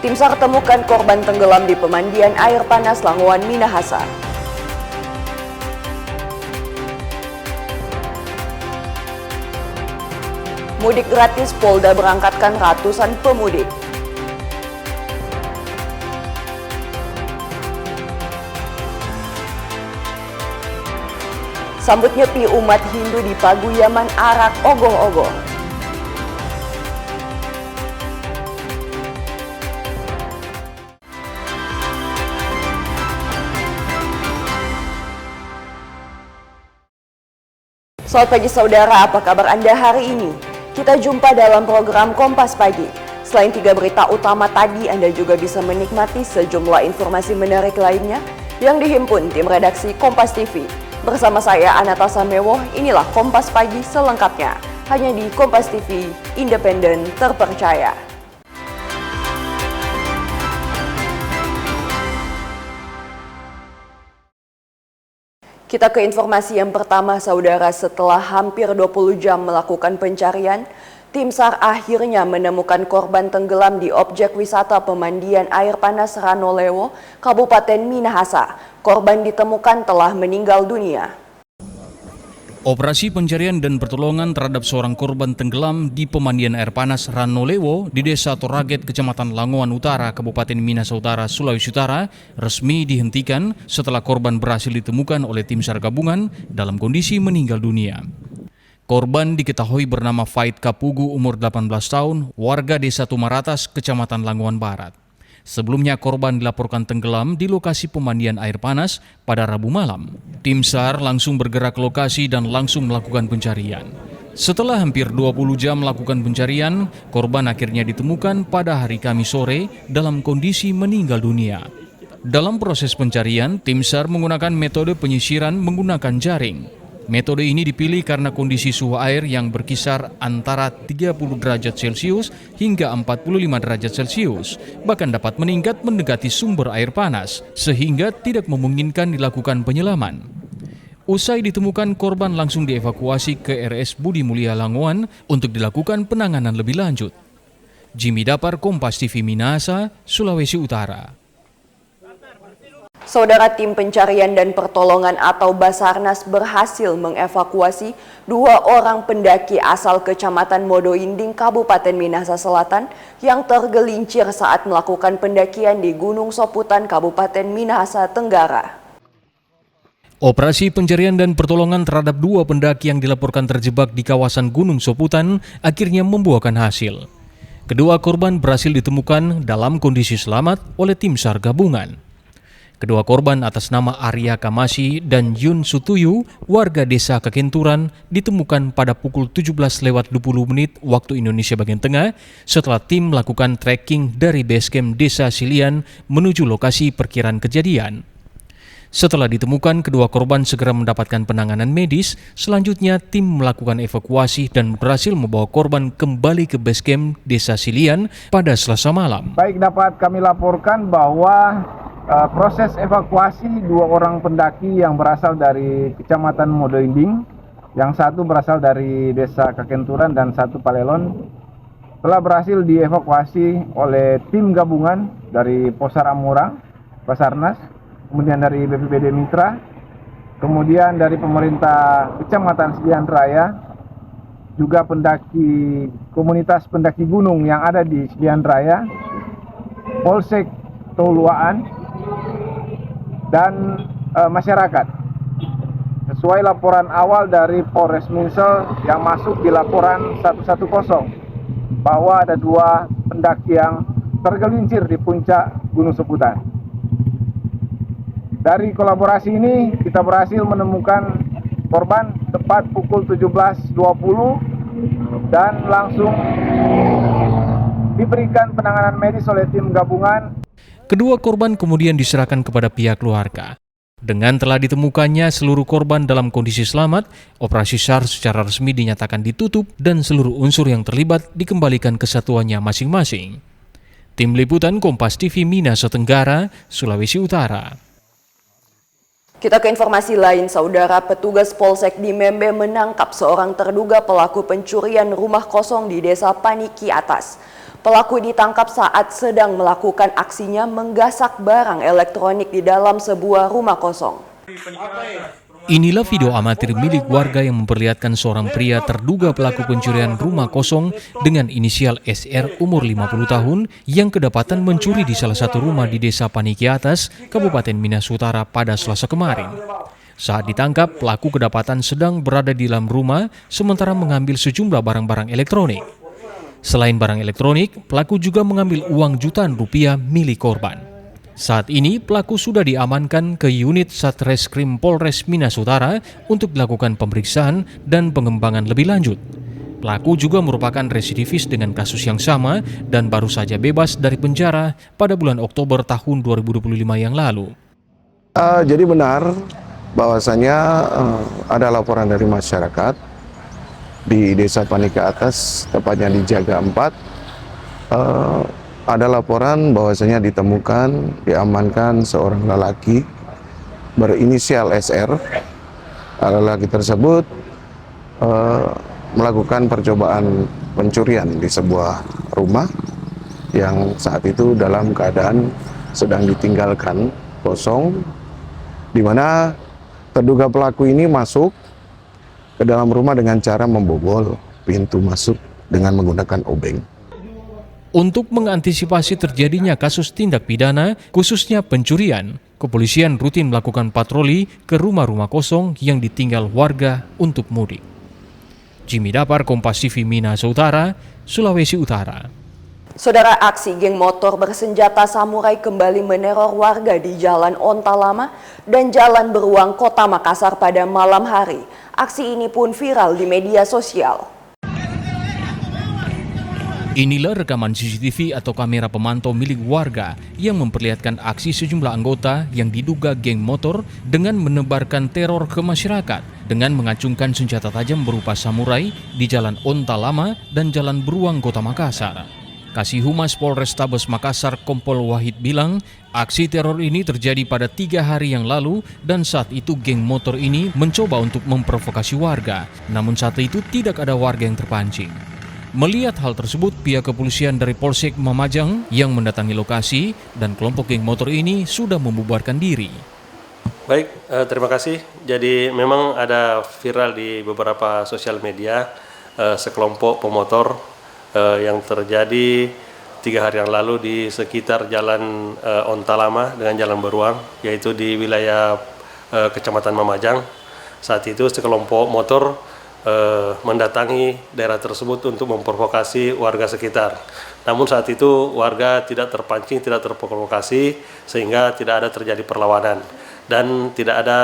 Tim SAR temukan korban tenggelam di pemandian air panas Langowan Minahasa. Mudik gratis, Polda berangkatkan ratusan pemudik. Sambut nyepi umat Hindu di Paguyaman Arak Ogoh-ogoh. Selamat pagi saudara, apa kabar Anda hari ini? Kita jumpa dalam program Kompas Pagi. Selain 3 berita utama tadi, Anda juga bisa menikmati sejumlah informasi menarik lainnya yang dihimpun tim redaksi Kompas TV. Bersama saya Anata Samewo, inilah Kompas Pagi selengkapnya. Hanya di Kompas TV, independen, terpercaya. Kita ke informasi yang pertama, saudara. Setelah hampir 20 jam melakukan pencarian, tim SAR akhirnya menemukan korban tenggelam di objek wisata pemandian air panas Ranolewo, Kabupaten Minahasa. Korban ditemukan telah meninggal dunia. Operasi pencarian dan pertolongan terhadap seorang korban tenggelam di pemandian air panas Ranolewo di Desa Toraget, Kecamatan Langowan Utara, Kabupaten Minahasa Utara, Sulawesi Utara, resmi dihentikan setelah korban berhasil ditemukan oleh tim SAR gabungan dalam kondisi meninggal dunia. Korban diketahui bernama Faid Kapugu, umur 18 tahun, warga Desa Tumaratas, Kecamatan Langowan Barat. Sebelumnya korban dilaporkan tenggelam di lokasi pemandian air panas pada Rabu malam. Tim SAR langsung bergerak ke lokasi dan langsung melakukan pencarian. Setelah hampir 20 jam melakukan pencarian, korban akhirnya ditemukan pada hari Kamis sore dalam kondisi meninggal dunia. Dalam proses pencarian, tim SAR menggunakan metode penyisiran menggunakan jaring. Metode ini dipilih karena kondisi suhu air yang berkisar antara 30 derajat Celcius hingga 45 derajat Celcius, bahkan dapat meningkat mendekati sumber air panas, sehingga tidak memungkinkan dilakukan penyelaman. Usai ditemukan, korban langsung dievakuasi ke RS Budi Mulia Langowan untuk dilakukan penanganan lebih lanjut. Jimmy Dapar, Kompas TV Minahasa, Sulawesi Utara. Saudara, tim pencarian dan pertolongan atau Basarnas berhasil mengevakuasi 2 orang pendaki asal Kecamatan Modoinding, Kabupaten Minahasa Selatan yang tergelincir saat melakukan pendakian di Gunung Soputan, Kabupaten Minahasa Tenggara. Operasi pencarian dan pertolongan terhadap 2 pendaki yang dilaporkan terjebak di kawasan Gunung Soputan akhirnya membuahkan hasil. Kedua korban berhasil ditemukan dalam kondisi selamat oleh tim SAR gabungan. Kedua korban atas nama Arya Kamasi dan Yun Sutuyu, warga Desa Kekenturan, ditemukan pada pukul 17:20 waktu Indonesia bagian tengah setelah tim melakukan trekking dari basecamp Desa Silian menuju lokasi perkiraan kejadian. Setelah ditemukan, kedua korban segera mendapatkan penanganan medis. Selanjutnya, tim melakukan evakuasi dan berhasil membawa korban kembali ke basecamp Desa Silian pada Selasa malam. Baik, dapat kami laporkan bahwa proses evakuasi 2 orang pendaki yang berasal dari Kecamatan Modoinding, yang satu berasal dari Desa Kekenturan dan satu Palelon, telah berhasil dievakuasi oleh tim gabungan dari Posar Amura, Basarnas, kemudian dari BPBD Mitra, kemudian dari pemerintah Kecamatan Silian Raya, juga pendaki komunitas pendaki gunung yang ada di Silian Raya, Polsek Toluaan, dan masyarakat. Sesuai laporan awal dari Polres Minsel yang masuk di laporan 110 bahwa ada 2 pendaki yang tergelincir di puncak Gunung Soputan. Dari kolaborasi ini kita berhasil menemukan korban tepat pukul 17.20 dan langsung diberikan penanganan medis oleh tim gabungan. Kedua korban kemudian diserahkan kepada pihak keluarga. Dengan telah ditemukannya seluruh korban dalam kondisi selamat, operasi SAR secara resmi dinyatakan ditutup dan seluruh unsur yang terlibat dikembalikan ke satuannya masing-masing. Tim Liputan Kompas TV Minahasa Tenggara, Sulawesi Utara. Kita ke informasi lain, saudara. Petugas Polsek di Membe menangkap seorang terduga pelaku pencurian rumah kosong di Desa Paniki Atas. Pelaku ditangkap saat sedang melakukan aksinya menggasak barang elektronik di dalam sebuah rumah kosong. Inilah video amatir milik warga yang memperlihatkan seorang pria terduga pelaku pencurian rumah kosong dengan inisial SR umur 50 tahun yang kedapatan mencuri di salah satu rumah di Desa Paniki Atas, Kabupaten Minas Utara pada Selasa kemarin. Saat ditangkap, pelaku kedapatan sedang berada di dalam rumah sementara mengambil sejumlah barang-barang elektronik. Selain barang elektronik, pelaku juga mengambil uang jutaan rupiah milik korban. Saat ini, pelaku sudah diamankan ke unit Satreskrim Polres Minas Utara untuk dilakukan pemeriksaan dan pengembangan lebih lanjut. Pelaku juga merupakan residivis dengan kasus yang sama dan baru saja bebas dari penjara pada bulan Oktober tahun 2025 yang lalu. Jadi benar bahwasanya ada laporan dari masyarakat di Desa Panika Atas, tepatnya di Jaga 4. Ada laporan bahwasanya ditemukan, diamankan seorang lelaki berinisial SR. Lelaki tersebut melakukan percobaan pencurian di sebuah rumah yang saat itu dalam keadaan sedang ditinggalkan kosong, di mana terduga pelaku ini masuk ke dalam rumah dengan cara membobol pintu masuk dengan menggunakan obeng. Untuk mengantisipasi terjadinya kasus tindak pidana, khususnya pencurian, kepolisian rutin melakukan patroli ke rumah-rumah kosong yang ditinggal warga untuk mudik. Jimmy Dapar, Kompas TV Minas Utara, Sulawesi Utara. Saudara, aksi geng motor bersenjata samurai kembali meneror warga di Jalan Onta Lama dan Jalan Beruang, Kota Makassar pada malam hari. Aksi ini pun viral di media sosial. Inilah rekaman CCTV atau kamera pemantau milik warga yang memperlihatkan aksi sejumlah anggota yang diduga geng motor dengan menebarkan teror ke masyarakat dengan mengacungkan senjata tajam berupa samurai di Jalan Onta Lama dan Jalan Beruang, Kota Makassar. Kasih Humas Polrestabes Makassar Kompol Wahid bilang, aksi teror ini terjadi pada 3 hari yang lalu dan saat itu geng motor ini mencoba untuk memprovokasi warga, namun saat itu tidak ada warga yang terpancing. Melihat hal tersebut, pihak kepolisian dari Polsek Mamajang yang mendatangi lokasi dan kelompok geng motor ini sudah membubarkan diri. Baik, terima kasih. Jadi memang ada viral di beberapa sosial media sekelompok pemotor yang terjadi 3 hari yang lalu di sekitar Jalan Onta Lama dengan Jalan Beruang, yaitu di wilayah Kecamatan Mamajang. Saat itu sekelompok motor mendatangi daerah tersebut untuk memprovokasi warga sekitar. Namun saat itu warga tidak terpancing, tidak terprovokasi, sehingga tidak ada terjadi perlawanan dan tidak ada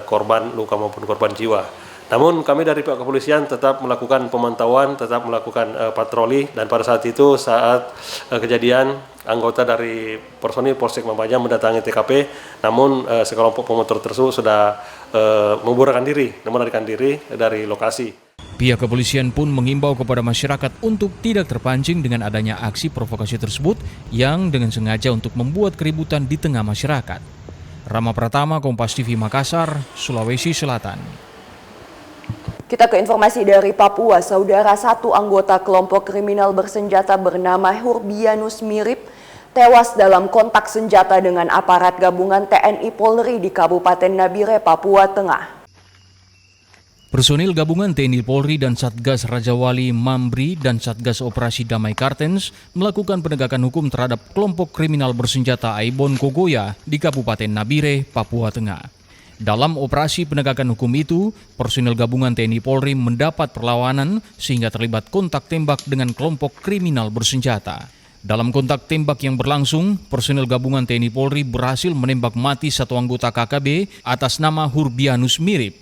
korban luka maupun korban jiwa. Namun kami dari pihak kepolisian tetap melakukan pemantauan, tetap melakukan patroli, dan pada saat itu saat kejadian anggota dari personil Polsek Mamajang mendatangi TKP, namun sekelompok pemotor tersebut sudah melarikan diri dari lokasi. Pihak kepolisian pun mengimbau kepada masyarakat untuk tidak terpancing dengan adanya aksi provokasi tersebut yang dengan sengaja untuk membuat keributan di tengah masyarakat. Rama Pratama, Kompas TV Makassar, Sulawesi Selatan. Kita ke informasi dari Papua, saudara. Satu anggota kelompok kriminal bersenjata bernama Hurbianus Mirip tewas dalam kontak senjata dengan aparat gabungan TNI Polri di Kabupaten Nabire, Papua Tengah. Personil gabungan TNI Polri dan Satgas Rajawali Mambri dan Satgas Operasi Damai Kartens melakukan penegakan hukum terhadap kelompok kriminal bersenjata Aibon Kogoya di Kabupaten Nabire, Papua Tengah. Dalam operasi penegakan hukum itu, personil gabungan TNI Polri mendapat perlawanan sehingga terlibat kontak tembak dengan kelompok kriminal bersenjata. Dalam kontak tembak yang berlangsung, personil gabungan TNI Polri berhasil menembak mati satu anggota KKB atas nama Hurbianus Mirip.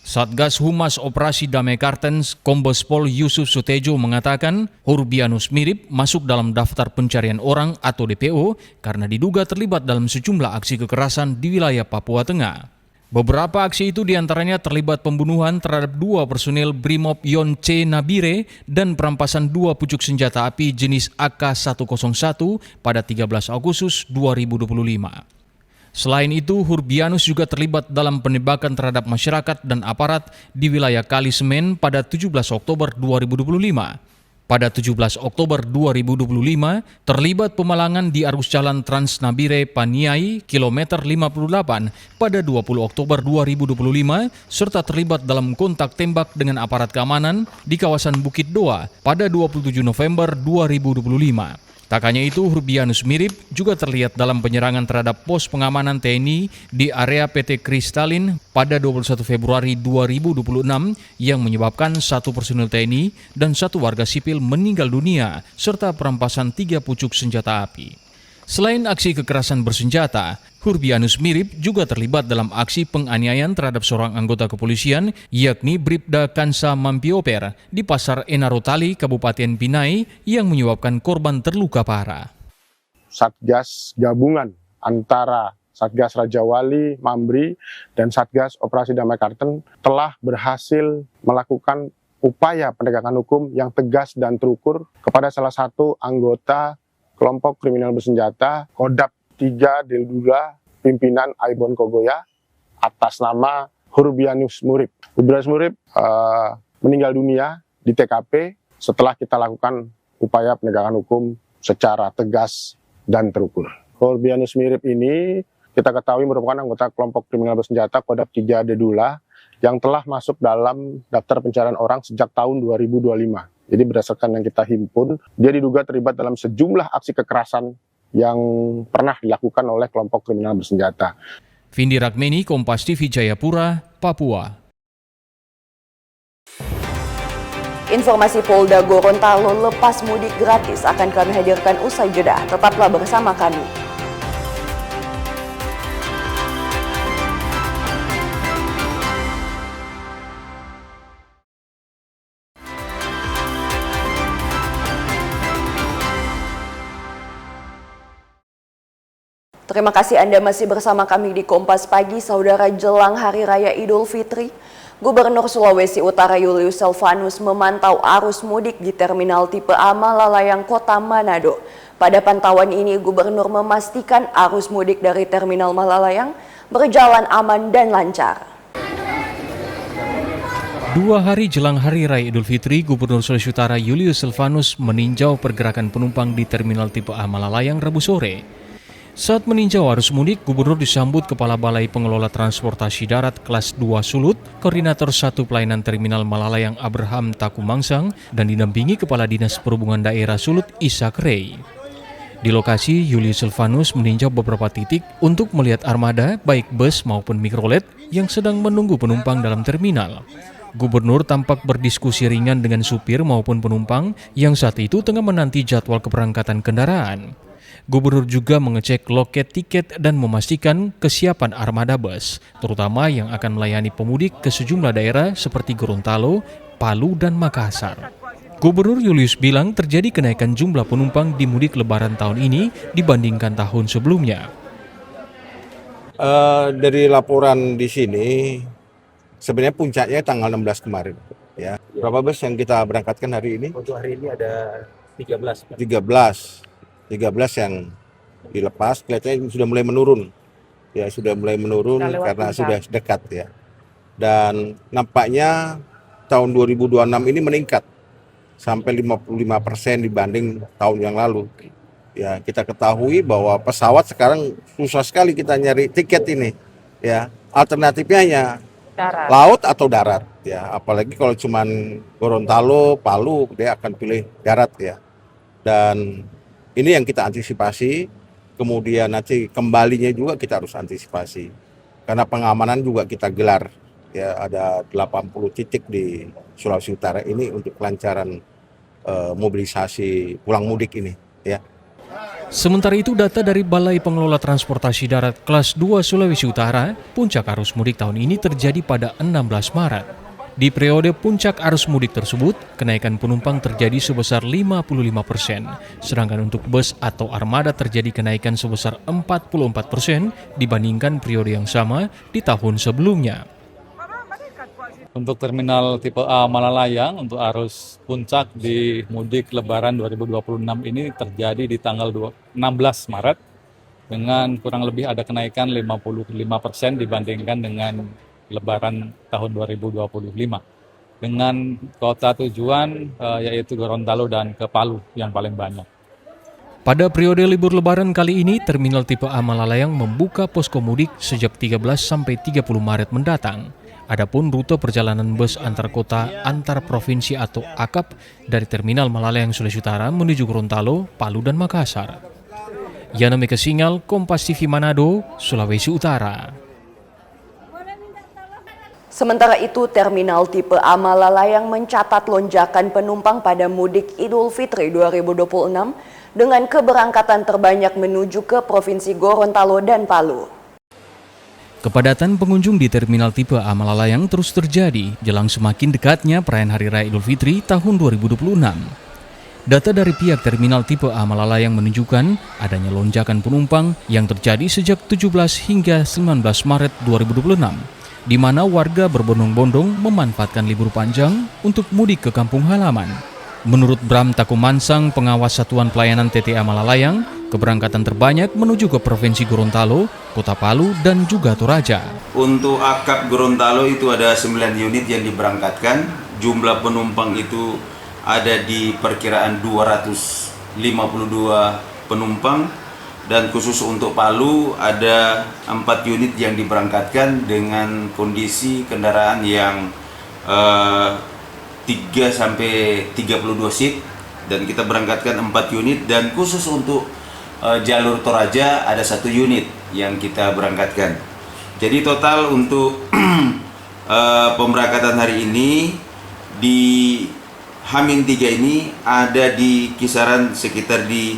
Satgas Humas Operasi Damai Kartens Kombes Pol Yusuf Sutejo mengatakan Hurbianus Mirip masuk dalam daftar pencarian orang atau DPO karena diduga terlibat dalam sejumlah aksi kekerasan di wilayah Papua Tengah. Beberapa aksi itu diantaranya terlibat pembunuhan terhadap 2 personil Brimob Yon C Nabire dan perampasan 2 pucuk senjata api jenis AK-101 pada 13 Agustus 2025. Selain itu, Hurbianus juga terlibat dalam penembakan terhadap masyarakat dan aparat di wilayah Kali Semen pada 17 Oktober 2025. Pada 17 Oktober 2025, terlibat pemalangan di arus jalan Trans Nabire Paniai kilometer 58 pada 20 Oktober 2025, serta terlibat dalam kontak tembak dengan aparat keamanan di kawasan Bukit Doa pada 27 November 2025. Tak hanya itu, Hurbianus Mirip juga terlihat dalam penyerangan terhadap pos pengamanan TNI di area PT Kristalin pada 21 Februari 2026 yang menyebabkan 1 personil TNI dan 1 warga sipil meninggal dunia serta perampasan 3 pucuk senjata api. Selain aksi kekerasan bersenjata, Hurbianus Mirip juga terlibat dalam aksi penganiayaan terhadap seorang anggota kepolisian, yakni Bribda Kansa Mampioper di Pasar Enarotali, Kabupaten Pinai, yang menyebabkan korban terluka parah. Satgas gabungan antara Satgas Raja Wali, Mambri, dan Satgas Operasi Damai Karten telah berhasil melakukan upaya penegakan hukum yang tegas dan terukur kepada salah satu anggota kelompok kriminal bersenjata Kodap 3 Deldula pimpinan Aibon Kogoya atas nama Hurbianus Murip. Hurbianus Murip meninggal dunia di TKP setelah kita lakukan upaya penegakan hukum secara tegas dan terukur. Hurbianus Murip ini kita ketahui merupakan anggota kelompok kriminal bersenjata Kodap 3 Deldula yang telah masuk dalam daftar pencarian orang sejak tahun 2025. Jadi berdasarkan yang kita himpun, dia diduga terlibat dalam sejumlah aksi kekerasan yang pernah dilakukan oleh kelompok kriminal bersenjata. Vindi Ragmeni, Kompas TV Jayapura, Papua. Informasi Polda Gorontalo lepas mudik gratis akan kami hadirkan usai jeda. Tetaplah bersama kami. Terima kasih Anda masih bersama kami di Kompas Pagi. Saudara, jelang Hari Raya Idul Fitri, Gubernur Sulawesi Utara Julius Silvanus memantau arus mudik di Terminal Tipe A Malalayang, Kota Manado. Pada pantauan ini, Gubernur memastikan arus mudik dari Terminal Malalayang berjalan aman dan lancar. 2 hari jelang Hari Raya Idul Fitri, Gubernur Sulawesi Utara Julius Silvanus meninjau pergerakan penumpang di Terminal Tipe A Malalayang Rabu sore. Saat meninjau arus mudik, Gubernur disambut Kepala Balai Pengelola Transportasi Darat Kelas 2 Sulut, Koordinator 1 Pelayanan Terminal Malalayang Abraham Takumangsang, dan didampingi Kepala Dinas Perhubungan Daerah Sulut Ishak Rey. Di lokasi, Julius Silvanus meninjau beberapa titik untuk melihat armada baik bus maupun mikrolet yang sedang menunggu penumpang dalam terminal. Gubernur tampak berdiskusi ringan dengan supir maupun penumpang yang saat itu tengah menanti jadwal keberangkatan kendaraan. Gubernur juga mengecek loket tiket dan memastikan kesiapan armada bus, terutama yang akan melayani pemudik ke sejumlah daerah seperti Gorontalo, Palu, dan Makassar. Gubernur Julius bilang terjadi kenaikan jumlah penumpang di mudik lebaran tahun ini dibandingkan tahun sebelumnya. Dari laporan di sini, sebenarnya puncaknya tanggal 16 kemarin. Ya. Berapa bus yang kita berangkatkan hari ini? Untuk hari ini ada 13. 13 yang dilepas, kelihatannya sudah mulai menurun. Ya, sudah mulai menurun karena sudah dekat ya. Dan nampaknya tahun 2026 ini meningkat sampai 55% dibanding tahun yang lalu. Ya, kita ketahui bahwa pesawat sekarang susah sekali kita nyari tiket ini. Ya, alternatifnya hanya darat, laut atau darat ya. Apalagi kalau cuman Gorontalo, Palu, dia akan pilih darat ya. Dan ini yang kita antisipasi, kemudian nanti kembalinya juga kita harus antisipasi. Karena pengamanan juga kita gelar, ya ada 80 titik di Sulawesi Utara ini untuk kelancaran mobilisasi pulang mudik ini. Ya. Sementara itu, data dari Balai Pengelola Transportasi Darat Kelas 2 Sulawesi Utara, puncak arus mudik tahun ini terjadi pada 16 Maret. Di periode puncak arus mudik tersebut, kenaikan penumpang terjadi sebesar 55%, sedangkan untuk bus atau armada terjadi kenaikan sebesar 44% dibandingkan periode yang sama di tahun sebelumnya. Untuk terminal tipe A Malalayang, untuk arus puncak di mudik lebaran 2026 ini terjadi di tanggal 16 Maret dengan kurang lebih ada kenaikan 55% dibandingkan dengan Lebaran tahun 2025. Dengan kota tujuan yaitu Gorontalo dan ke Palu yang paling banyak. Pada periode libur Lebaran kali ini, Terminal Tipe A Malalayang membuka posko mudik sejak 13 sampai 30 Maret mendatang. Adapun rute perjalanan bus antar kota, antar provinsi atau AKAP dari Terminal Malalayang Sulawesi Utara menuju Gorontalo, Palu, dan Makassar. Yana Mika Singal, Kompas TV Manado, Sulawesi Utara. Sementara itu, Terminal Tipe A Malalayang mencatat lonjakan penumpang pada mudik Idul Fitri 2026 dengan keberangkatan terbanyak menuju ke Provinsi Gorontalo dan Palu. Kepadatan pengunjung di Terminal Tipe A Malalayang terus terjadi jelang semakin dekatnya perayaan Hari Raya Idul Fitri tahun 2026. Data dari pihak Terminal Tipe A Malalayang menunjukkan adanya lonjakan penumpang yang terjadi sejak 17 hingga 19 Maret 2026, di mana warga berbondong-bondong memanfaatkan libur panjang untuk mudik ke kampung halaman. Menurut Bram Takumansang, pengawas Satuan Pelayanan TTA Malalayang, keberangkatan terbanyak menuju ke Provinsi Gorontalo, Kota Palu, dan juga Toraja. Untuk AKAP Gorontalo itu ada 9 unit yang diberangkatkan. Jumlah penumpang itu ada di perkiraan 252 penumpang. Dan khusus untuk Palu ada 4 unit yang diberangkatkan dengan kondisi kendaraan yang 3 sampai 32 seat, dan kita berangkatkan 4 unit, dan khusus untuk jalur Toraja ada 1 unit yang kita berangkatkan. Jadi total untuk pemberangkatan hari ini di H-3 ini ada di kisaran sekitar di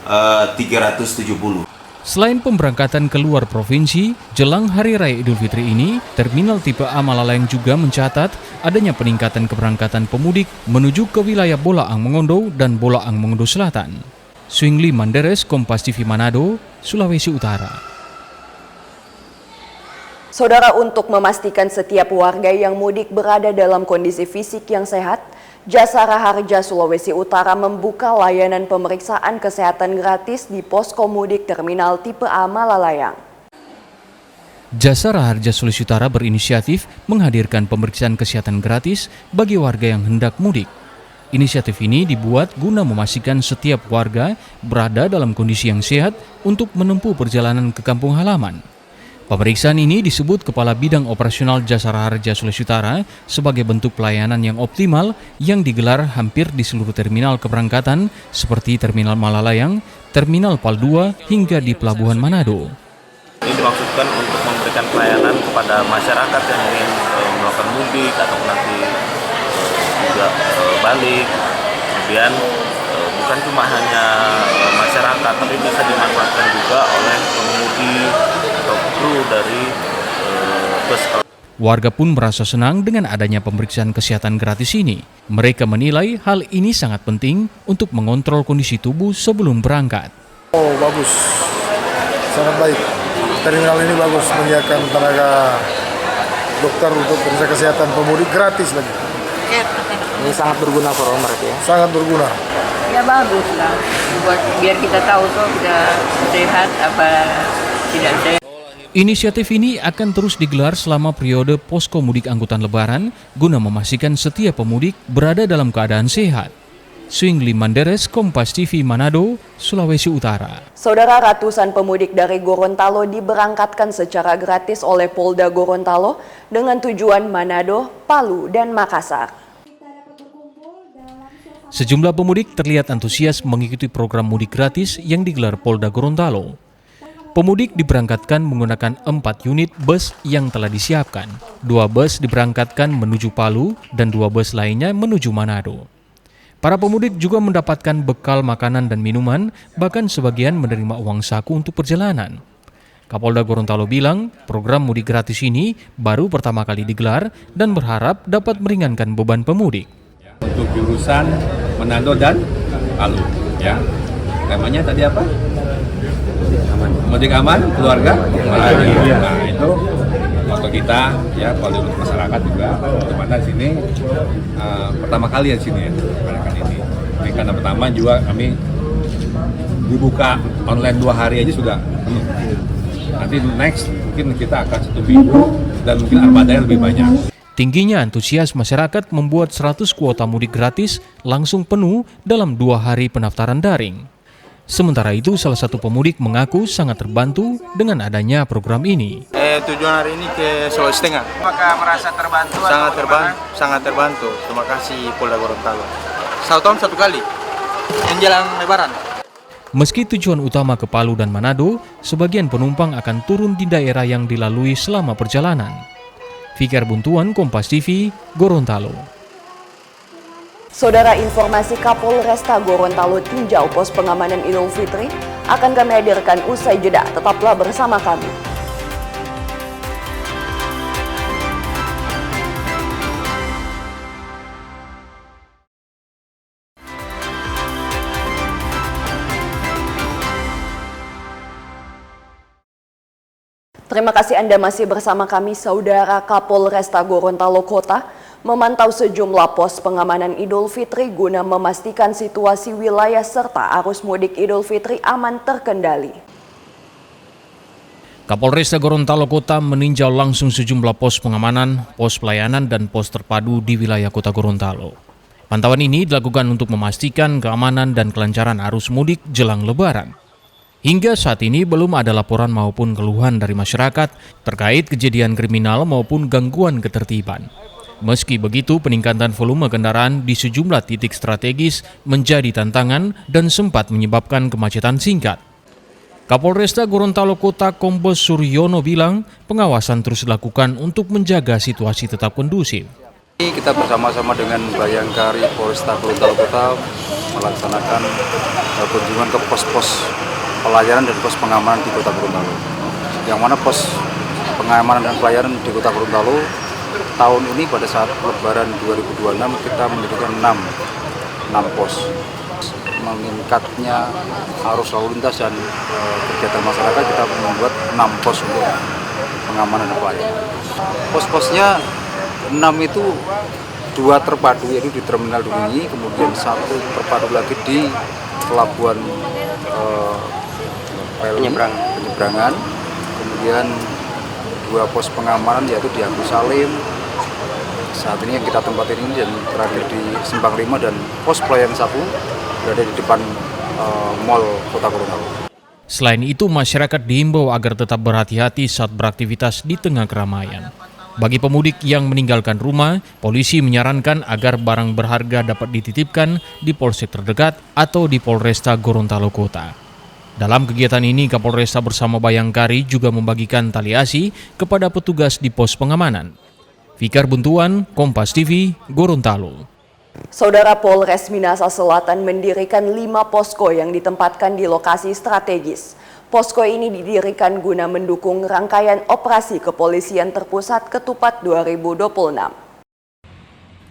370. Selain pemberangkatan keluar provinsi, jelang Hari Raya Idul Fitri ini, Terminal Tipe A Malalayang juga mencatat adanya peningkatan keberangkatan pemudik menuju ke wilayah Bolaang Mongondo dan Bolaang Mongondo Selatan. Swingli Manderes, Kompas TV Manado, Sulawesi Utara. Saudara, untuk memastikan setiap warga yang mudik berada dalam kondisi fisik yang sehat, Jasara Harja Sulawesi Utara membuka layanan pemeriksaan kesehatan gratis di posko mudik Terminal Tipe A Malalayang. Jasara Harja Sulawesi Utara berinisiatif menghadirkan pemeriksaan kesehatan gratis bagi warga yang hendak mudik. Inisiatif ini dibuat guna memastikan setiap warga berada dalam kondisi yang sehat untuk menempuh perjalanan ke kampung halaman. Pemeriksaan ini disebut Kepala Bidang Operasional Jasara Harja Sulawesi Utara sebagai bentuk pelayanan yang optimal yang digelar hampir di seluruh terminal keberangkatan seperti Terminal Malalayang, Terminal Pal 2 hingga di Pelabuhan Manado. Ini dimaksudkan untuk memberikan pelayanan kepada masyarakat yang ingin melakukan mudik atau nanti juga balik. Kemudian bukan cuma hanya masyarakat, tapi bisa dimanfaatkan juga oleh pengemudi atau kru dari bus. Warga pun merasa senang dengan adanya pemeriksaan kesehatan gratis ini. Mereka menilai hal ini sangat penting untuk mengontrol kondisi tubuh sebelum berangkat. Oh, bagus. Sangat baik. Terminal ini bagus, menyediakan tenaga dokter untuk periksa kesehatan pemudik gratis lagi. Ini sangat berguna for mereka ya? Sangat berguna. Ya bagus lah, biar kita tahu tuh kita sehat apa tidak sehat. Inisiatif ini akan terus digelar selama periode posko mudik angkutan lebaran guna memastikan setiap pemudik berada dalam keadaan sehat. Swingli Manderes, Kompas TV Manado, Sulawesi Utara. Saudara, ratusan pemudik dari Gorontalo diberangkatkan secara gratis oleh Polda Gorontalo dengan tujuan Manado, Palu, dan Makassar. Sejumlah pemudik terlihat antusias mengikuti program mudik gratis yang digelar Polda Gorontalo. Pemudik diberangkatkan menggunakan 4 unit bus yang telah disiapkan. 2 bus diberangkatkan menuju Palu dan 2 bus lainnya menuju Manado. Para pemudik juga mendapatkan bekal makanan dan minuman, bahkan sebagian menerima uang saku untuk perjalanan. Kapolda Gorontalo bilang program mudik gratis ini baru pertama kali digelar dan berharap dapat meringankan beban pemudik. Untuk jurusan Manado dan Palu, ya. Temanya tadi apa? Mudik aman, keluarga. Nah, itu moto kita, ya, kalau untuk masyarakat juga. Dimana di sini pertama kali ya sini ya, ini. Karena pertama juga kami dibuka online 2 hari aja sudah penuh. Nanti next mungkin kita akan 1 minggu dan mungkin armadanya lebih banyak. Tingginya antusias masyarakat membuat 100 kuota mudik gratis langsung penuh dalam 2 hari pendaftaran daring. Sementara itu, salah satu pemudik mengaku sangat terbantu dengan adanya program ini. Tujuan hari ini ke Sulawesi Tengah. Apakah merasa terbantu? Sangat terbantu. Terima kasih Polda Gorontalo. 1 tahun 1 kali menjelang Lebaran. Meski tujuan utama ke Palu dan Manado, sebagian penumpang akan turun di daerah yang dilalui selama perjalanan. Fikar Buntuan, Kompas TV, Gorontalo. Saudara, informasi Kapolresta Gorontalo tinjau pos pengamanan Idul Fitri akan kami hadirkan usai jeda. Tetaplah bersama kami. Terima kasih Anda masih bersama kami. Saudara, Kapolresta Gorontalo Kota memantau sejumlah pos pengamanan Idul Fitri guna memastikan situasi wilayah serta arus mudik Idul Fitri aman terkendali. Kapolresta Gorontalo Kota meninjau langsung sejumlah pos pengamanan, pos pelayanan, dan pos terpadu di wilayah Kota Gorontalo. Pantauan ini dilakukan untuk memastikan keamanan dan kelancaran arus mudik jelang Lebaran. Hingga saat ini belum ada laporan maupun keluhan dari masyarakat terkait kejadian kriminal maupun gangguan ketertiban. Meski begitu, peningkatan volume kendaraan di sejumlah titik strategis menjadi tantangan dan sempat menyebabkan kemacetan singkat. Kapolresta Gorontalo Kota Kombes Suryono bilang pengawasan terus dilakukan untuk menjaga situasi tetap kondusif. Kita bersama-sama dengan Bayangkari Polresta Gorontalo Kota melaksanakan kunjungan ke pos-pos pelayanan dan pos pengamanan di Kota Gorontalo. Yang mana pos pengamanan dan pelayanan di Kota Gorontalo tahun ini pada saat Lebaran 2026 kita mendirikan 6 pos. Meningkatnya arus lalu lintas dan kegiatan masyarakat, kita membuat 6 pos untuk pengamanan dan pelayanan. Pos-posnya 6 itu 2 terpadu, yaitu di Terminal Dungi, kemudian 1 terpadu lagi di Pelabuhan penyeberangan, kemudian 2 pos pengamanan yaitu di Agus Salim saat ini yang kita tempatin ini, dan terakhir di Simpang 5, dan pos pelayanan 1 berada di depan Mall Kota Gorontalo. Selain itu, masyarakat diimbau agar tetap berhati-hati saat beraktivitas di tengah keramaian. Bagi pemudik yang meninggalkan rumah, polisi menyarankan agar barang berharga dapat dititipkan di polsek terdekat atau di Polresta Gorontalo Kota. Dalam kegiatan ini, Kapolresta bersama Bayangkari juga membagikan tali asi kepada petugas di pos pengamanan. Fikar Buntuan, Kompas TV, Gorontalo. Saudara, Polres Minahasa Selatan mendirikan 5 posko yang ditempatkan di lokasi strategis. Posko ini didirikan guna mendukung rangkaian operasi kepolisian terpusat Ketupat 2026.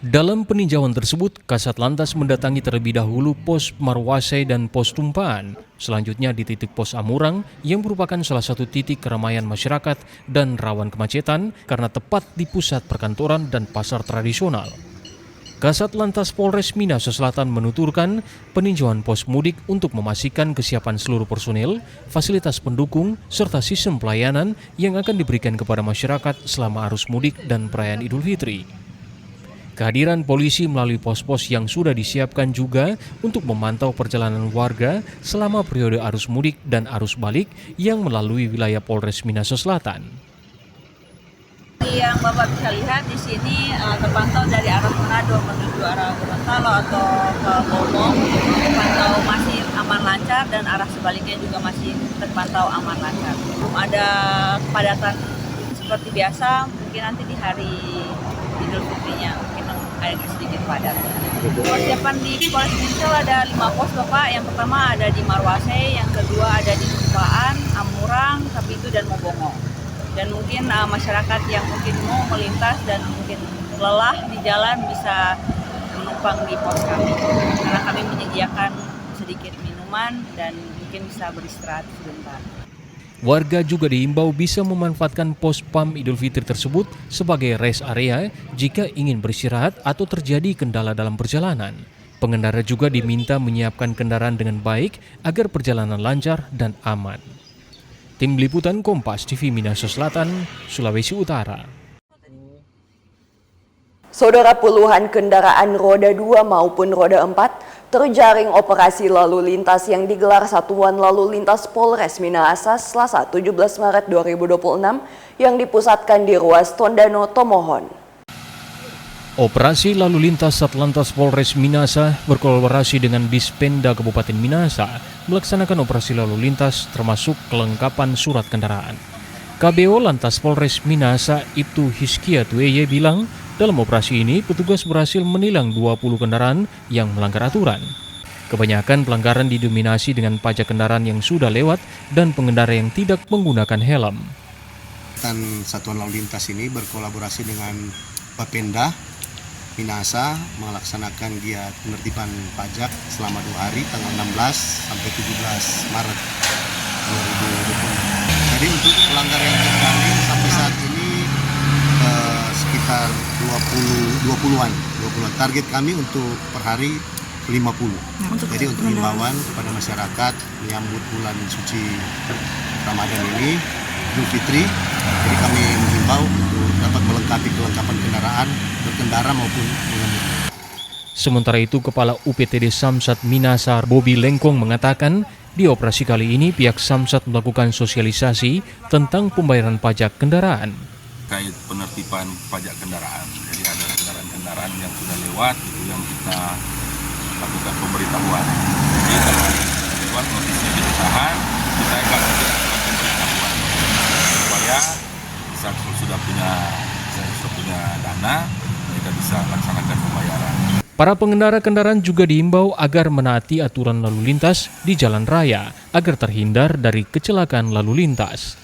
Dalam peninjauan tersebut, Kasat Lantas mendatangi terlebih dahulu pos Marwase dan pos Tumpaan. Selanjutnya di titik pos Amurang yang merupakan salah satu titik keramaian masyarakat dan rawan kemacetan karena tepat di pusat perkantoran dan pasar tradisional. Kasat Lantas Polres Minahasa Selatan menuturkan peninjauan pos mudik untuk memastikan kesiapan seluruh personel, fasilitas pendukung, serta sistem pelayanan yang akan diberikan kepada masyarakat selama arus mudik dan perayaan Idul Fitri. Kehadiran polisi melalui pos-pos yang sudah disiapkan juga untuk memantau perjalanan warga selama periode arus mudik dan arus balik yang melalui wilayah Polres Minahasa Selatan. Yang Bapak bisa lihat di sini terpantau dari arah Manado menuju arah Gorontalo atau ke Bogor, terpantau masih aman lancar, dan arah sebaliknya juga masih terpantau aman lancar. Belum ada kepadatan seperti biasa, mungkin nanti di hari Idul Fitrinya mungkin agak sedikit padat. Persiapan di Polres Minahasa ada 5 pos Bapak. Yang pertama ada di Marwase, yang kedua ada di Tumpaan, Amurang, Kapitu, dan Mobongo. Dan mungkin masyarakat yang mungkin mau melintas dan mungkin lelah di jalan bisa menumpang di pos kami, karena kami menyediakan sedikit minuman dan mungkin bisa beristirahat sebentar. Warga juga diimbau bisa memanfaatkan pos PAM Idul Fitri tersebut sebagai rest area jika ingin beristirahat atau terjadi kendala dalam perjalanan. Pengendara juga diminta menyiapkan kendaraan dengan baik agar perjalanan lancar dan aman. Tim Liputan Kompas TV Minahasa Selatan, Sulawesi Utara. Saudara, puluhan kendaraan roda 2 maupun roda 4 terjaring operasi lalu lintas yang digelar Satuan Lalu Lintas Polres Minahasa Selasa 17 Maret 2026 yang dipusatkan di ruas Tondano Tomohon. Operasi lalu lintas Satlantas Polres Minahasa berkolaborasi dengan Dispenda Kabupaten Minahasa melaksanakan operasi lalu lintas termasuk kelengkapan surat kendaraan. KBO Lantas Polres Minahasa Ibtu Hiskia Tueye bilang, dalam operasi ini petugas berhasil menilang 20 kendaraan yang melanggar aturan. Kebanyakan pelanggaran didominasi dengan pajak kendaraan yang sudah lewat dan pengendara yang tidak menggunakan helm. Satuan Lalu Lintas ini berkolaborasi dengan Bapenda Minahasa melaksanakan giat penertiban pajak selama 2 hari, tanggal 16 sampai 17 Maret 2020. Jadi untuk pelanggar yang terjaring sampai saat ini sekitar 20-an. Target kami untuk per hari 50. Jadi untuk himbauan kepada masyarakat menyambut bulan suci Ramadan ini, Idul Fitri, jadi kami menghimbau untuk dapat melengkapi kelengkapan kendaraan, berkendara maupun mengemudi. Sementara itu, Kepala UPTD Samsat Minahasa Bobi Lengkong mengatakan, di operasi kali ini pihak Samsat melakukan sosialisasi tentang pembayaran pajak kendaraan. Terkait penertiban pajak kendaraan, jadi ada kendaraan-kendaraan yang sudah lewat itu yang kita lakukan pemberitahuan. Jadi kalau lewat notisnya ditahan, kita akan lakukan pemberitahuan supaya saat sudah punya dana, mereka bisa laksanakan pembayaran. Para pengendara kendaraan juga diimbau agar menaati aturan lalu lintas di jalan raya agar terhindar dari kecelakaan lalu lintas.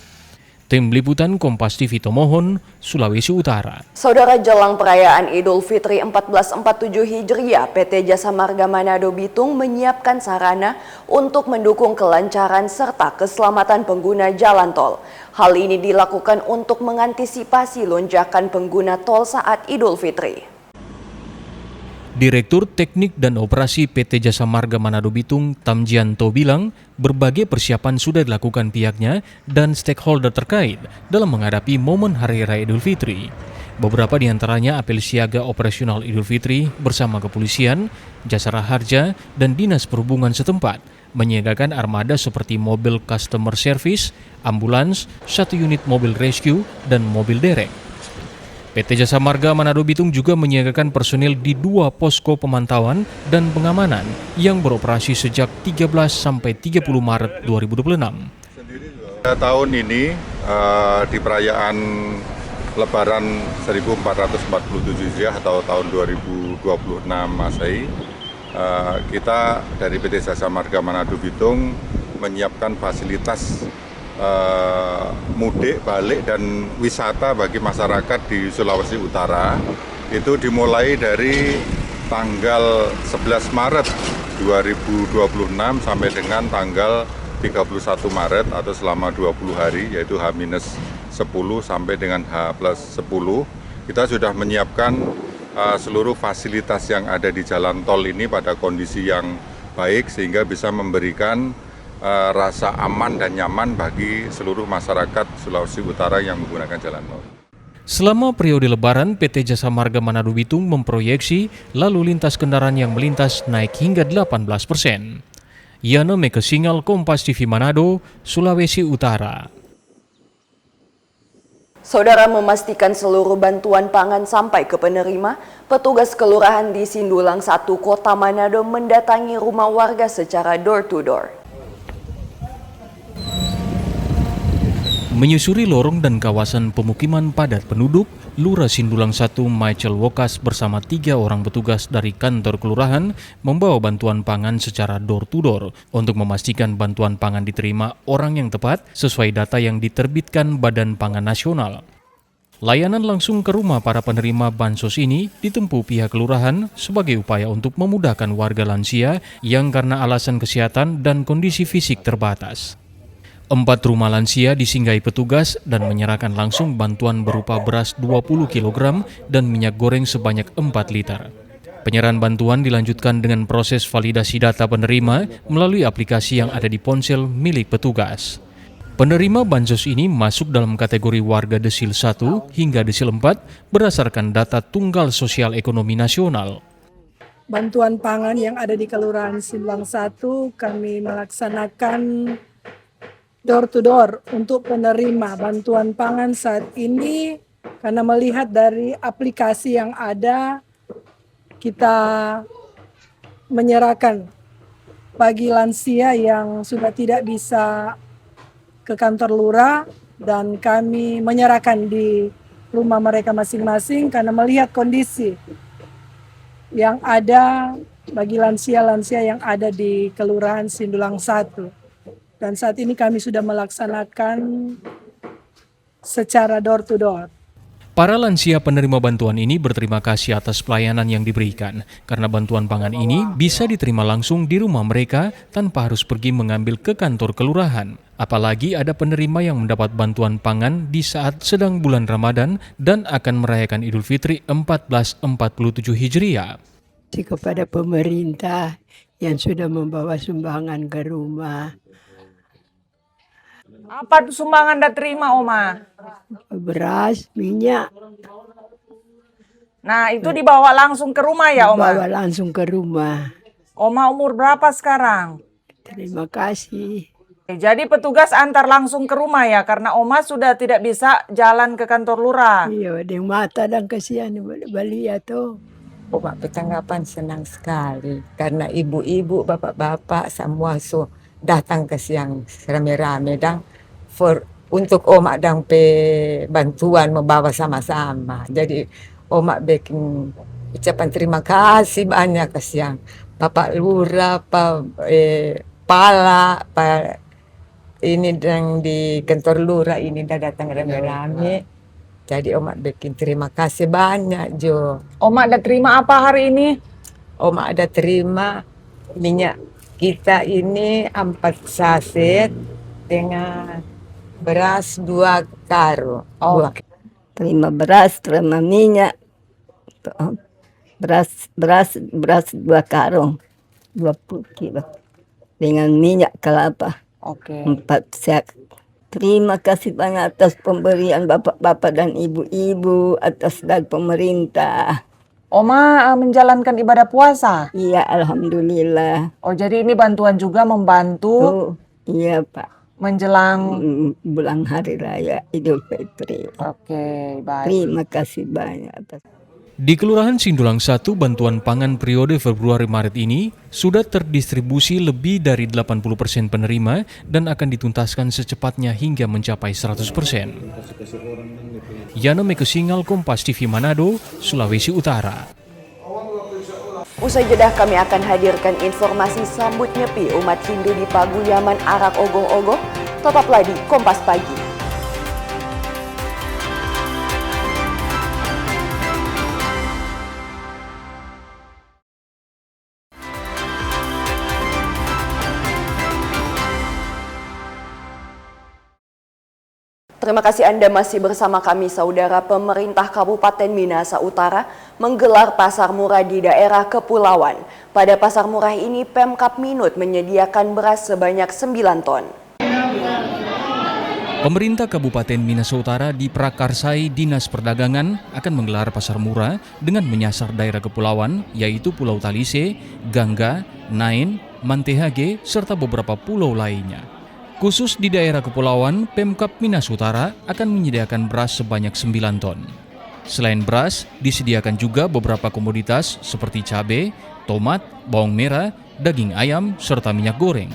Tim Liputan Kompas TV Tomohon, Sulawesi Utara. Saudara, jelang perayaan Idul Fitri 1447 Hijriah, PT Jasa Marga Manado Bitung menyiapkan sarana untuk mendukung kelancaran serta keselamatan pengguna jalan tol. Hal ini dilakukan untuk mengantisipasi lonjakan pengguna tol saat Idul Fitri. Direktur Teknik dan Operasi PT Jasa Marga Manado Bitung, Tamjianto bilang, berbagai persiapan sudah dilakukan pihaknya dan stakeholder terkait dalam menghadapi momen Hari Raya Idul Fitri. Beberapa di antaranya apel siaga operasional Idul Fitri bersama kepolisian, Jasara Harja, dan Dinas Perhubungan setempat, menyiagakan armada seperti mobil customer service, ambulans, 1 unit mobil rescue, dan mobil derek. PT Jasa Marga Manado Bitung juga menyiagakan personil di 2 posko pemantauan dan pengamanan yang beroperasi sejak 13 sampai 30 Maret 2026. Tahun ini di perayaan Lebaran 1447 Hijriah atau tahun 2026 Masehi, kita dari PT Jasa Marga Manado Bitung menyiapkan fasilitas mudik, balik, dan wisata bagi masyarakat di Sulawesi Utara. Itu dimulai dari tanggal 11 Maret 2026 sampai dengan tanggal 31 Maret atau selama 20 hari, yaitu H-10 sampai dengan H+10. Kita sudah menyiapkan seluruh fasilitas yang ada di jalan tol ini pada kondisi yang baik sehingga bisa memberikan rasa aman dan nyaman bagi seluruh masyarakat Sulawesi Utara yang menggunakan jalan tol. Selama periode Lebaran, PT Jasa Marga Manado Bitung memproyeksi lalu lintas kendaraan yang melintas naik hingga 18%. Yana Mekesingal, Kompas TV Manado, Sulawesi Utara. Saudara, memastikan seluruh bantuan pangan sampai ke penerima, petugas kelurahan di Sindulang 1 Kota Manado mendatangi rumah warga secara door to door. Menyusuri lorong dan kawasan pemukiman padat penduduk, Lurah Sindulang 1 Michael Wokas bersama 3 orang petugas dari kantor kelurahan membawa bantuan pangan secara door to door untuk memastikan bantuan pangan diterima orang yang tepat sesuai data yang diterbitkan Badan Pangan Nasional. Layanan langsung ke rumah para penerima bansos ini ditempuh pihak kelurahan sebagai upaya untuk memudahkan warga lansia yang karena alasan kesehatan dan kondisi fisik terbatas. 4 rumah lansia disinggahi petugas dan menyerahkan langsung bantuan berupa beras 20 kg dan minyak goreng sebanyak 4 liter. Penyerahan bantuan dilanjutkan dengan proses validasi data penerima melalui aplikasi yang ada di ponsel milik petugas. Penerima bansos ini masuk dalam kategori warga Desil 1 hingga Desil 4 berdasarkan data Tunggal Sosial Ekonomi Nasional. Bantuan pangan yang ada di Kelurahan Sindulang 1 kami melaksanakan door to door untuk penerima bantuan pangan saat ini karena melihat dari aplikasi yang ada kita menyerahkan bagi lansia yang sudah tidak bisa ke kantor lurah dan kami menyerahkan di rumah mereka masing-masing karena melihat kondisi yang ada bagi lansia-lansia yang ada di Kelurahan Sindulang 1. Dan saat ini kami sudah melaksanakan secara door to door. Para lansia penerima bantuan ini berterima kasih atas pelayanan yang diberikan, karena bantuan pangan ini bisa diterima langsung di rumah mereka tanpa harus pergi mengambil ke kantor kelurahan. Apalagi ada penerima yang mendapat bantuan pangan di saat sedang bulan Ramadan dan akan merayakan Idul Fitri 1447 Hijriah. Kepada pemerintah yang sudah membawa sumbangan ke rumah. Apa sumbangan Anda terima, Oma? Beras, minyak. Nah, itu dibawa langsung ke rumah ya, Oma? Dibawa langsung ke rumah. Oma umur berapa sekarang? Terima kasih. Jadi petugas antar langsung ke rumah ya, karena Oma sudah tidak bisa jalan ke kantor lurah. Iya, ada yang mata dan kasihan balik ya tuh. Oma bertanggapan senang sekali, karena ibu-ibu, bapak-bapak semua datang ke siang rame-rame dan untuk Oma dan bantuan membawa sama-sama. Jadi Oma bikin ucapan terima kasih banyak ke siang Bapak Lurah, Pala, ini dan di kantor Lurah ini dah datang rame-rame. Jadi Oma bikin terima kasih banyak Jo. Oma ada terima apa hari ini? Oma ada terima minyak kita ini 4 saset dengan beras 2 karung. Terima beras, terima minyak. Beras 2 karung. 20 kilo. Dengan minyak kelapa. 4 sak. Terima kasih banyak atas pemberian bapak-bapak dan ibu-ibu atas dari pemerintah. Oma menjalankan ibadah puasa? Iya, alhamdulillah. Oh, jadi ini bantuan juga membantu? Iya, Pak. Menjelang bulan hari raya Idul Fitri. Oke, baik. Terima kasih banyak atas. Di Kelurahan Sindulang 1, bantuan pangan periode Februari-Maret ini sudah terdistribusi lebih dari 80% penerima dan akan dituntaskan secepatnya hingga mencapai 100%. Yano Mekesingal, Kompas TV Manado, Sulawesi Utara. Usai jeda kami akan hadirkan informasi sambut nyepi umat Hindu di Paguyaman Arak Ogoh-Ogoh. Tetaplah di Kompas Pagi. Terima kasih Anda masih bersama kami, Saudara. Pemerintah Kabupaten Minahasa Utara menggelar pasar murah di daerah kepulauan. Pada pasar murah ini, Pemkab Minut menyediakan beras sebanyak 9 ton. Pemerintah Kabupaten Minahasa Utara di Prakarsai Dinas Perdagangan akan menggelar pasar murah dengan menyasar daerah kepulauan, yaitu Pulau Talise, Gangga, Nain, Mantehage, serta beberapa pulau lainnya. Khusus di daerah kepulauan, Pemkab Minahasa Utara akan menyediakan beras sebanyak 9 ton. Selain beras, disediakan juga beberapa komoditas seperti cabai, tomat, bawang merah, daging ayam, serta minyak goreng.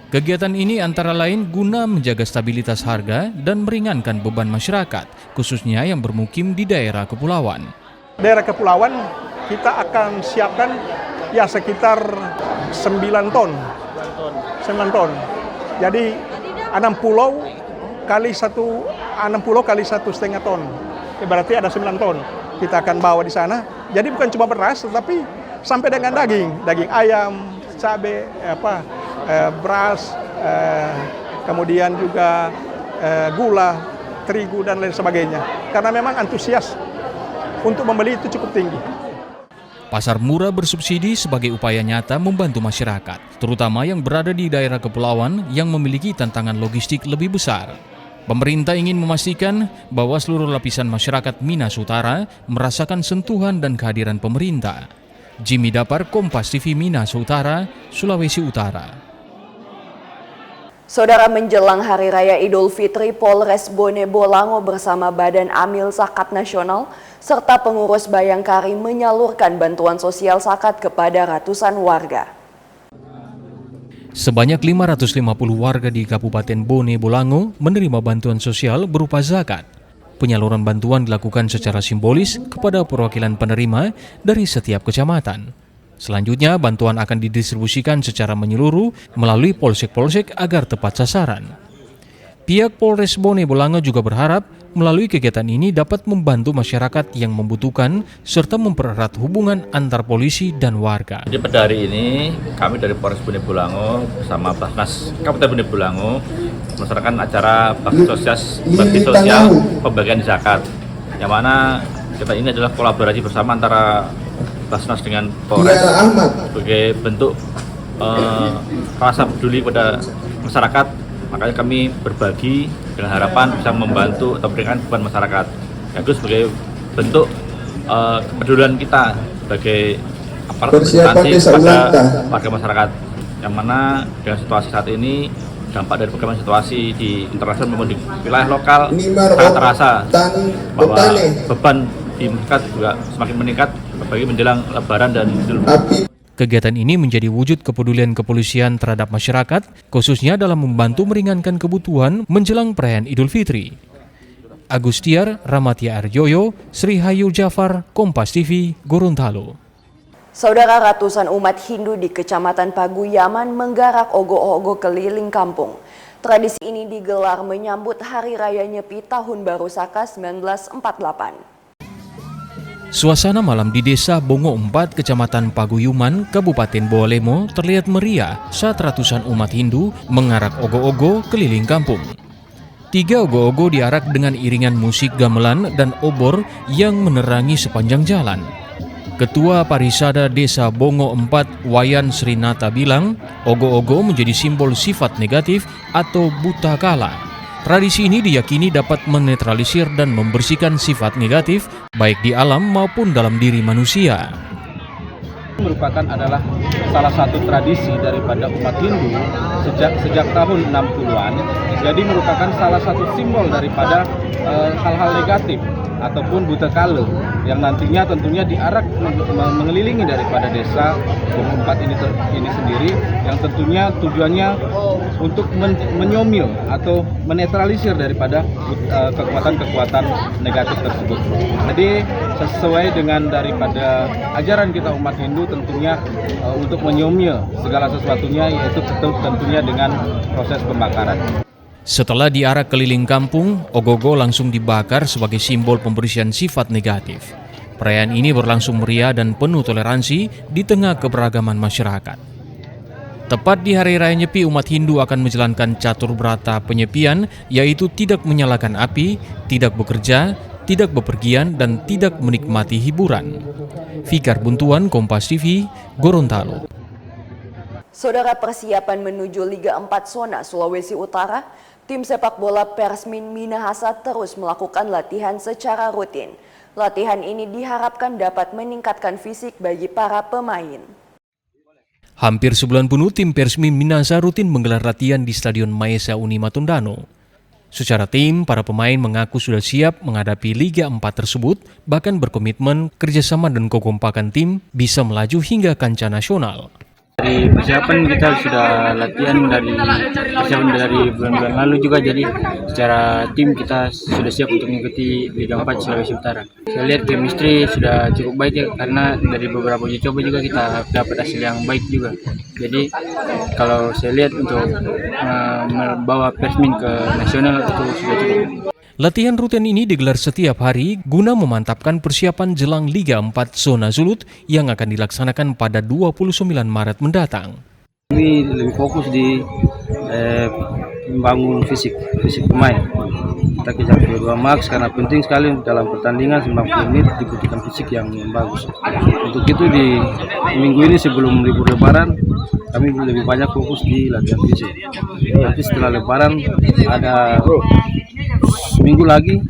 Kegiatan ini antara lain guna menjaga stabilitas harga dan meringankan beban masyarakat, khususnya yang bermukim di daerah kepulauan. Daerah kepulauan kita akan siapkan ya sekitar 9 ton. 9 ton. Jadi 6 pulau kali 1,5 ton. Berarti ada 9 ton. Kita akan bawa di sana. Jadi bukan cuma beras, tetapi sampai dengan daging ayam, cabai, beras, kemudian juga gula, terigu dan lain sebagainya. Karena memang antusias untuk membeli itu cukup tinggi. Pasar murah bersubsidi sebagai upaya nyata membantu masyarakat, terutama yang berada di daerah kepulauan yang memiliki tantangan logistik lebih besar. Pemerintah ingin memastikan bahwa seluruh lapisan masyarakat Minas Utara merasakan sentuhan dan kehadiran pemerintah. Jimmy Dapar, Kompas TV, Minas Utara, Sulawesi Utara. Saudara, menjelang Hari Raya Idul Fitri, Polres Bone Bolango bersama Badan Amil Zakat Nasional serta pengurus Bayangkari menyalurkan bantuan sosial zakat kepada ratusan warga. Sebanyak 550 warga di Kabupaten Bone Bolango menerima bantuan sosial berupa zakat. Penyaluran bantuan dilakukan secara simbolis kepada perwakilan penerima dari setiap kecamatan. Selanjutnya, bantuan akan didistribusikan secara menyeluruh melalui polsek-polsek agar tepat sasaran. Pihak Polres Bone Bolango juga berharap melalui kegiatan ini dapat membantu masyarakat yang membutuhkan serta mempererat hubungan antar polisi dan warga. Jadi pada hari ini kami dari Polres Bone Bolango bersama Basnas Kabupaten Bone Bolango melaksanakan acara bakti sosial pembagian zakat, yang mana kita ini adalah kolaborasi bersama antara Basnas dengan Polres sebagai bentuk rasa peduli pada masyarakat. Makanya kami berbagi dengan harapan bisa membantu atau memberikan beban masyarakat. Itu sebagai bentuk kepedulian kita sebagai aparat instansi kepada warga masyarakat. Yang mana dengan situasi saat ini, dampak dari bagaimana situasi di internasional maupun di wilayah lokal sangat terasa bahwa beban di masyarakat juga semakin meningkat bagi menjelang Lebaran dan Idul Fitri. Kegiatan ini menjadi wujud kepedulian kepolisian terhadap masyarakat, khususnya dalam membantu meringankan kebutuhan menjelang perayaan Idul Fitri. Agustiar, Ramatia Arjoyo, Sri Hayu Jafar, Kompas TV, Gorontalo. Saudara, ratusan umat Hindu di Kecamatan Paguyaman menggarak ogoh-ogoh keliling kampung. Tradisi ini digelar menyambut Hari Raya Nyepi Tahun Baru Saka 1948. Suasana malam di Desa Bongo 4, Kecamatan Paguyuman, Kabupaten Bowalemo terlihat meriah saat ratusan umat Hindu mengarak ogoh-ogoh keliling kampung. 3 ogoh-ogoh diarak dengan iringan musik gamelan dan obor yang menerangi sepanjang jalan. Ketua Parisada Desa Bongo 4, Wayan Srinata bilang, ogoh-ogoh menjadi simbol sifat negatif atau buta kala. Tradisi ini diyakini dapat menetralisir dan membersihkan sifat negatif baik di alam maupun dalam diri manusia. Merupakan adalah salah satu tradisi daripada umat Hindu sejak tahun 60-an. Jadi merupakan salah satu simbol daripada hal-hal negatif ataupun buta kala yang nantinya tentunya diarak mengelilingi daripada desa Bongo 4 ini sendiri, yang tentunya tujuannya untuk menyomil atau menetralisir daripada kekuatan-kekuatan negatif tersebut. Jadi sesuai dengan daripada ajaran kita umat Hindu tentunya untuk menyomil segala sesuatunya, yaitu tentunya dengan proses pembakaran. Setelah diarak keliling kampung, ogoh-ogoh langsung dibakar sebagai simbol pembersihan sifat negatif. Perayaan ini berlangsung meriah dan penuh toleransi di tengah keberagaman masyarakat. Tepat di Hari Raya Nyepi, umat Hindu akan menjalankan catur brata penyepian, yaitu tidak menyalakan api, tidak bekerja, tidak bepergian, dan tidak menikmati hiburan. Fikar Buntuan, Kompas TV, Gorontalo. Saudara, persiapan menuju Liga 4 Zona Sulawesi Utara, tim sepak bola Persmin Minahasa terus melakukan latihan secara rutin. Latihan ini diharapkan dapat meningkatkan fisik bagi para pemain. Hampir sebulan penuh tim Persmin Minahasa rutin menggelar latihan di Stadion Maesa Uni Matundano. Secara tim, para pemain mengaku sudah siap menghadapi Liga 4 tersebut, bahkan berkomitmen kerjasama dan kekompakan tim bisa melaju hingga kancah nasional. Dari persiapan kita sudah latihan dari bulan-bulan lalu juga, jadi secara tim kita sudah siap untuk mengikuti Liga 4 Sulawesi Utara. Saya lihat chemistry sudah cukup baik ya, karena dari beberapa uji coba juga kita dapat hasil yang baik juga. Jadi kalau saya lihat untuk membawa Persmin ke nasional itu sudah cukup. Latihan rutin ini digelar setiap hari guna memantapkan persiapan jelang Liga 4 Zona Zulut yang akan dilaksanakan pada 29 Maret mendatang. Kami lebih fokus di membangun fisik pemain. Kita kejar 22 max karena penting sekali dalam pertandingan 90 menit dibutuhkan fisik yang bagus. Untuk itu di minggu ini sebelum libur lebaran kami lebih banyak fokus di latihan fisik. Nanti setelah lebaran ada seminggu lagi,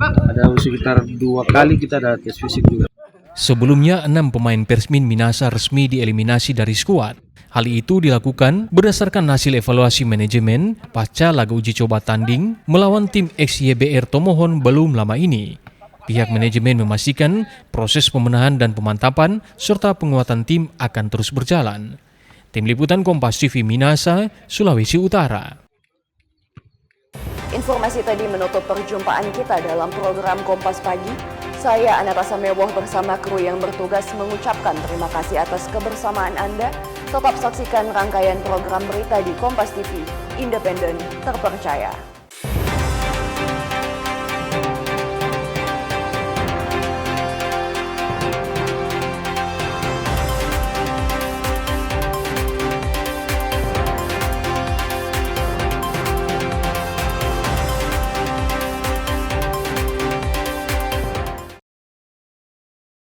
ada sekitar 2 kali kita ada tes fisik juga. Sebelumnya 6 pemain Persmin Minasa resmi dieliminasi dari skuad. Hal itu dilakukan berdasarkan hasil evaluasi manajemen pasca laga uji coba tanding melawan tim XYBR Tomohon belum lama ini. Pihak manajemen memastikan proses pemenahan dan pemantapan serta penguatan tim akan terus berjalan. Tim Liputan Kompas TV Minasa, Sulawesi Utara. Informasi tadi menutup perjumpaan kita dalam program Kompas Pagi. Saya Anatasa Mewoh bersama kru yang bertugas mengucapkan terima kasih atas kebersamaan Anda. Tetap saksikan rangkaian program berita di Kompas TV, independen, terpercaya.